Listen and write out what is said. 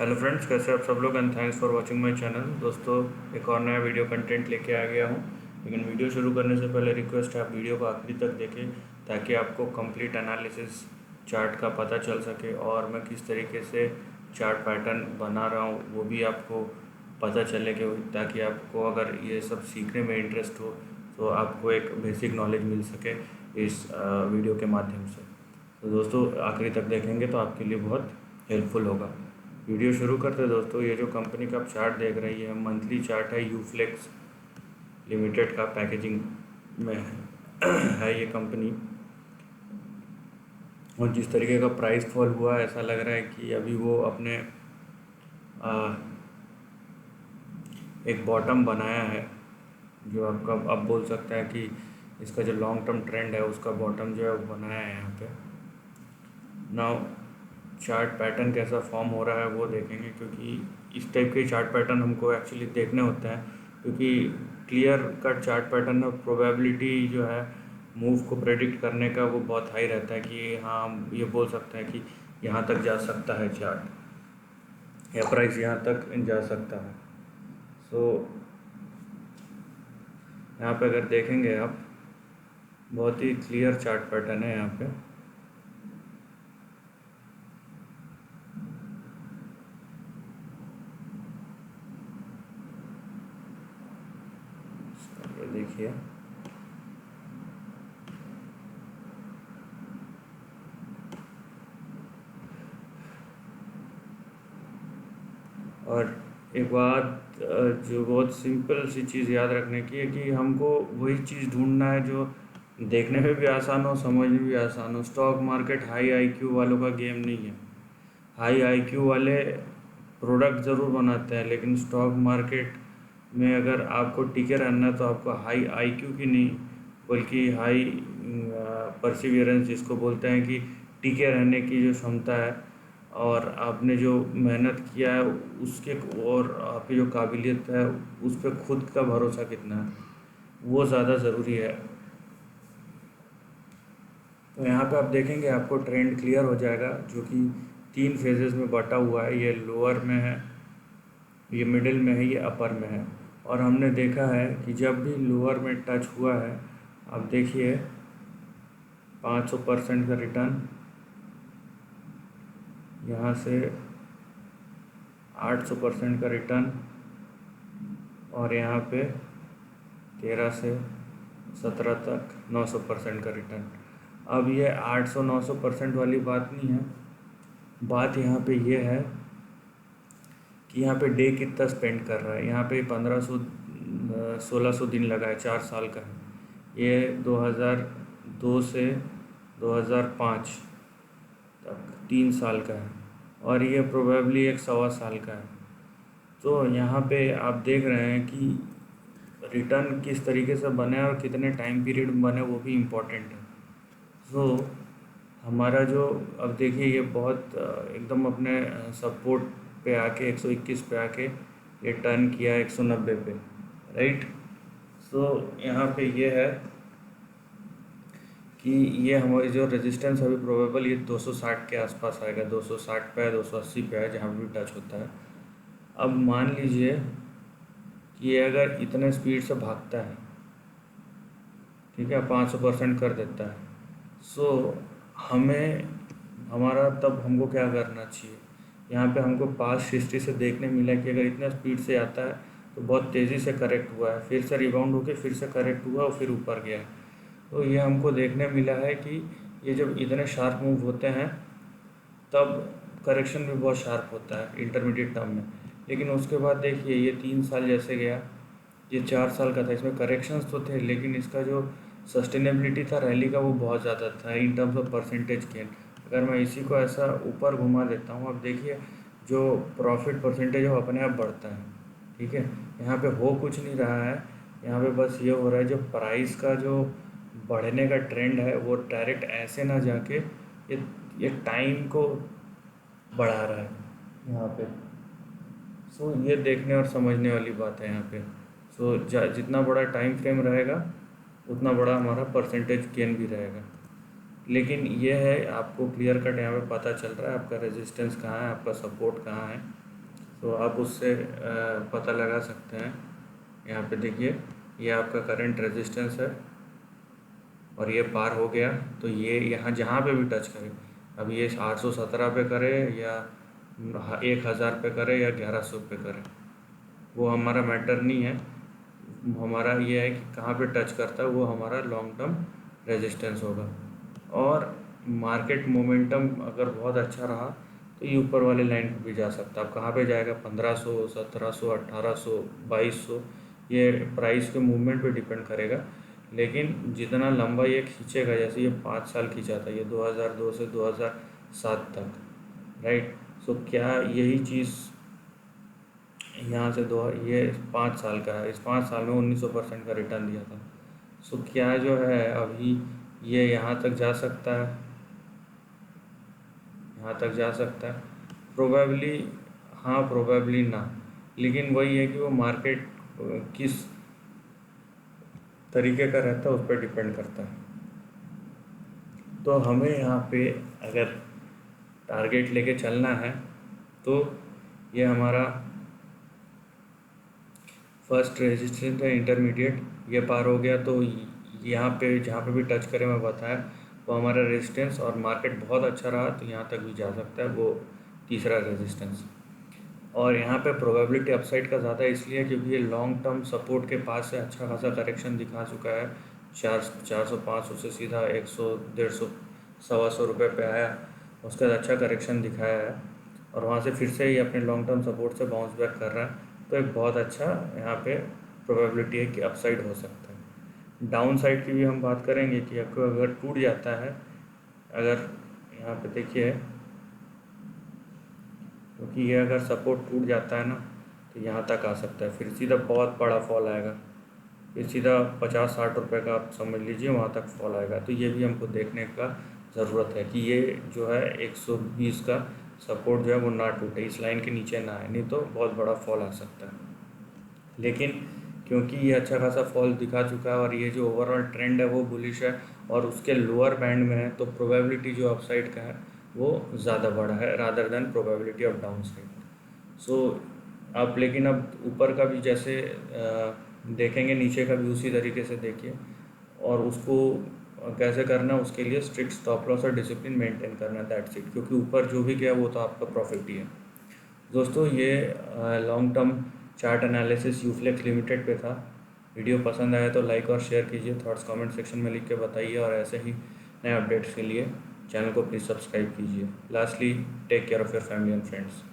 Hello friends, कैसे आप सब लोग and thanks for watching my channel. दोस्तों, एक और नया वीडियो कंटेंट लेके आ गया हूँ। लेकिन वीडियो शुरू करने से पहले रिक्वेस्ट है, आप वीडियो को आखिरी तक देखें ताकि आपको कंप्लीट एनालिसिस चार्ट का पता चल सके और मैं किस तरीके से चार्ट पैटर्न बना रहा हूँ वो भी आपको पता चले कि ताकि आपको अगर ये सब सीखने में इंटरेस्ट हो तो आपको एक बेसिक नॉलेज मिल सके इस वीडियो के माध्यम से। तो दोस्तों, आखिरी तक देखेंगे तो आपके लिए बहुत हेल्पफुल होगा। वीडियो शुरू करते हैं दोस्तों। ये जो कंपनी का आप चार्ट देख रहे हैं ये मंथली चार्ट है, यूफ्लेक्स लिमिटेड का पैकेजिंग में है ये कंपनी। और जिस तरीके का प्राइस फॉल हुआ है, ऐसा लग रहा है कि अभी वो अपने एक बॉटम बनाया है, जो आपका आप बोल सकते हैं कि इसका जो लॉन्ग टर्म ट्रेंड है उसका बॉटम जो है वो बनाया है यहाँ पे। नाउ चार्ट पैटर्न कैसा फॉर्म हो रहा है वो देखेंगे, क्योंकि इस टाइप के चार्ट पैटर्न हमको एक्चुअली देखने होते हैं, क्योंकि क्लियर कट चार्ट पैटर्न में प्रोबेबिलिटी जो है मूव को प्रेडिक्ट करने का वो बहुत हाई रहता है कि हाँ, हम ये बोल सकते हैं कि यहाँ तक जा सकता है चार्ट या प्राइस यहाँ तक जा सकता है। सो यहाँ पे अगर देखेंगे आप, बहुत ही क्लियर चार्ट पैटर्न है यहाँ पे। ये देखिए, और एक बात जो बहुत सिंपल सी चीज़ याद रखने की है कि हमको वही चीज़ ढूंढना है जो देखने में भी आसान हो, समझने में भी आसान हो। स्टॉक मार्केट हाई आईक्यू वालों का गेम नहीं है। हाई आईक्यू वाले प्रोडक्ट ज़रूर बनाते हैं, लेकिन स्टॉक मार्केट में अगर आपको टिके रहना है तो आपको हाई आईक्यू की नहीं बल्कि हाई परसिवियरेंस जिसको बोलते हैं कि टिके रहने की जो क्षमता है और आपने जो मेहनत किया है उसके और आपकी जो काबिलियत है उस पर खुद का भरोसा कितना है, वो ज़्यादा ज़रूरी है। तो यहाँ पे आप देखेंगे आपको ट्रेंड क्लियर हो जाएगा, जो कि 3 फेजेस में बटा हुआ है। ये लोअर में है, ये मिडिल में है, ये अपर में है। और हमने देखा है कि जब भी लोअर में टच हुआ है, आप देखिए 500% का रिटर्न, यहाँ से 800% का रिटर्न, और यहाँ पे 13 से 17 तक 900% का रिटर्न। अब ये 800-900% वाली बात नहीं है, बात यहाँ पे ये है कि यहाँ पे डे कितना स्पेंड कर रहा है। यहाँ पे 1500-1600 दिन लगा है, 4 साल का है। ये 2002 से 2005 तक 3 साल का है, और ये प्रोबेबली 1 सवा साल का है। तो यहाँ पे आप देख रहे हैं कि रिटर्न किस तरीके से बने और कितने टाइम पीरियड में बने, वो भी इम्पोर्टेंट है। सो हमारा जो अब देखिए ये बहुत एकदम अपने सपोर्ट पे आके 121 पे आके ये टर्न किया 190 पे, राइट। सो यहाँ पे ये है कि ये हमारी जो रेजिस्टेंस अभी प्रोबेबल ये 260 के आसपास आएगा, 260 पे है, 280 पे है, जहाँ भी टच होता है। अब मान लीजिए कि ये अगर इतने स्पीड से भागता है, ठीक है, 500% कर देता है, सो हमें हमारा तब हमको क्या करना चाहिए। यहाँ पे हमको पास्ट हिस्ट्री से देखने मिला कि अगर इतना स्पीड से आता है तो बहुत तेज़ी से करेक्ट हुआ है, फिर से रिबाउंड होकर फिर से करेक्ट हुआ और फिर ऊपर गया है। तो ये हमको देखने मिला है कि ये जब इतने शार्प मूव होते हैं तब करेक्शन भी बहुत शार्प होता है इंटरमीडिएट टर्म में। लेकिन उसके बाद देखिए ये 3 साल जैसे गया, ये 4 साल का था, इसमें करेक्शंस तो थे लेकिन इसका जो सस्टेनेबिलिटी था रैली का वो बहुत ज़्यादा था in terms of percentage gain. अगर मैं इसी को ऐसा ऊपर घुमा देता हूँ, अब देखिए जो प्रॉफिट परसेंटेज है वो अपने आप बढ़ता है, ठीक है। यहाँ पे हो कुछ नहीं रहा है, यहाँ पे बस ये हो रहा है जो प्राइस का जो बढ़ने का ट्रेंड है वो डायरेक्ट ऐसे ना जाके ये टाइम को बढ़ा रहा है यहाँ पे। सो ये देखने और समझने वाली बात है यहाँ पे। सो जितना बड़ा टाइम फ्रेम रहेगा उतना बड़ा हमारा परसेंटेज गेन भी रहेगा। लेकिन ये है आपको क्लियर कट यहाँ पे पता चल रहा है आपका रेजिस्टेंस कहाँ है, आपका सपोर्ट कहाँ है, तो आप उससे पता लगा सकते हैं। यहाँ पे देखिए ये आपका करंट रेजिस्टेंस है और ये पार हो गया तो ये यहाँ जहाँ पे भी टच करे, अब ये 817 पे करे या 1000 पे करे या 1100 पे करे, वो हमारा मैटर नहीं है। हमारा ये है कि कहाँ पे टच करता है, वो हमारा लॉन्ग टर्म रेजिस्टेंस होगा। और मार्केट मोमेंटम अगर बहुत अच्छा रहा तो ये ऊपर वाले लाइन पे भी जा सकता है। अब कहाँ पे जाएगा, 1500, 1700, 1800, 2200, ये प्राइस के मूवमेंट पे डिपेंड करेगा। लेकिन जितना लंबा ये खींचेगा, जैसे ये 5 साल खींचा था, ये 2002 से 2007 तक, राइट। सो क्या यही चीज़ यहाँ से ये 5 साल का है, इस 5 साल में 1900% का रिटर्न दिया था। सो क्या जो है अभी ये यहाँ तक जा सकता है, यहाँ तक जा सकता है प्रोबेबली, हाँ प्रोबेबली ना। लेकिन वही है कि वो मार्केट किस तरीके का रहता है उस पर डिपेंड करता है। तो हमें यहाँ पे अगर टारगेट लेके चलना है तो ये हमारा फर्स्ट रेजिस्टेंस है, इंटरमीडिएट, ये पार हो गया तो यहाँ पे जहाँ पे भी टच करें मैं बताया वो हमारा रेजिस्टेंस, और मार्केट बहुत अच्छा रहा तो यहाँ तक भी जा सकता है, वो तीसरा रेजिस्टेंस। और यहाँ पे प्रोबेबिलिटी अपसाइड का ज़्यादा इसलिए क्योंकि ये लॉन्ग टर्म सपोर्ट के पास से अच्छा खासा करेक्शन दिखा चुका है। 400-500 से सीधा 100, 150, 125 रुपये पे आया, उसके बाद अच्छा करेक्शन दिखाया है और वहाँ से फिर से ये अपने लॉन्ग टर्म सपोर्ट से बाउंस बैक कर रहा है। तो एक बहुत अच्छा यहाँ पे प्रोबेबिलिटी है कि अपसाइड हो सकता है। डाउन साइड की भी हम बात करेंगे कि आपको अगर टूट जाता है, अगर यहाँ पे देखिए, क्योंकि ये अगर सपोर्ट टूट जाता है ना तो यहाँ तक आ सकता है, फिर सीधा बहुत बड़ा फॉल आएगा, फिर सीधा 50-60 रुपये का आप समझ लीजिए वहाँ तक फॉल आएगा। तो ये भी हमको देखने का ज़रूरत है कि ये जो है 120 का सपोर्ट जो है वो ना टूटे, इस लाइन के नीचे ना आए, नहीं तो बहुत बड़ा फॉल आ सकता है। लेकिन क्योंकि ये अच्छा खासा फॉल दिखा चुका है और ये जो ओवरऑल ट्रेंड है वो बुलिश है और उसके लोअर बैंड में है, तो प्रोबेबिलिटी जो अपसाइड का है वो ज़्यादा बड़ा है rather than probability of downside. So आप लेकिन अब ऊपर का भी जैसे देखेंगे, नीचे का भी उसी तरीके से देखिए, और उसको कैसे करना है उसके लिए स्ट्रिक्ट स्टॉप लॉस और डिसिप्लिन मेंटेन करना है, दैट्स इट। क्योंकि ऊपर जो भी गया वो तो आपका प्रॉफिट ही है। दोस्तों ये long term chart analysis Uflex limited पे था। वीडियो पसंद आया तो लाइक और शेयर कीजिए, थॉट्स कमेंट सेक्शन में लिख के बताइए, और ऐसे ही नए अपडेट्स के लिए चैनल को प्लीज़ सब्सक्राइब कीजिए। Lastly, take care of your family and friends.